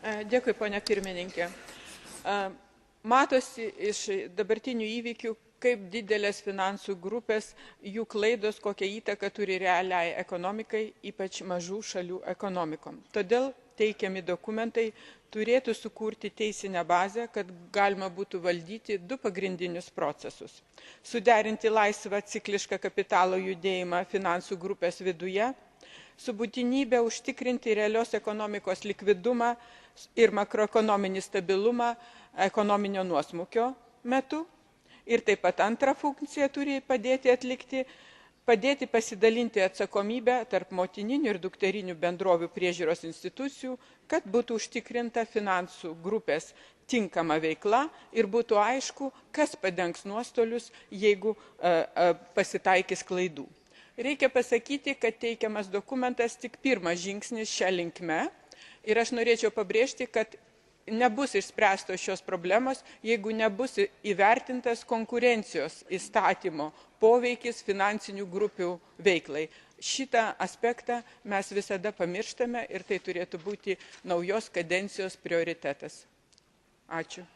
Dėkui, ponia pirmininkė. Matosi iš dabartinių įvykių, kaip didelės finansų grupės, jų klaidos, kokią įtaką turi realiai ekonomikai, ypač mažų šalių ekonomikom. Todėl teikiami dokumentai turėtų sukurti teisinę bazę, kad galima būtų valdyti du pagrindinius procesus. Suderinti laisvą ciklišką kapitalo judėjimą finansų grupės viduje, su būtinybė užtikrinti realios ekonomikos likvidumą ir makroekonominį stabilumą ekonominio nuosmukio metu. Ir taip pat antrą funkciją turi padėti pasidalinti atsakomybę tarp motininių ir dukterinių bendrovių priežiūros institucijų, kad būtų užtikrinta finansų grupės tinkama veikla ir būtų aišku, kas padengs nuostolius, jeigu pasitaikys klaidų. Reikia pasakyti, kad teikiamas dokumentas tik pirmas žingsnis šią linkme ir aš norėčiau pabrėžti, kad nebus išspręstos šios problemos, jeigu nebus įvertintas konkurencijos įstatymo poveikis finansinių grupių veiklai. Šitą aspektą mes visada pamirštame ir tai turėtų būti naujos kadencijos prioritetas. Ačiū.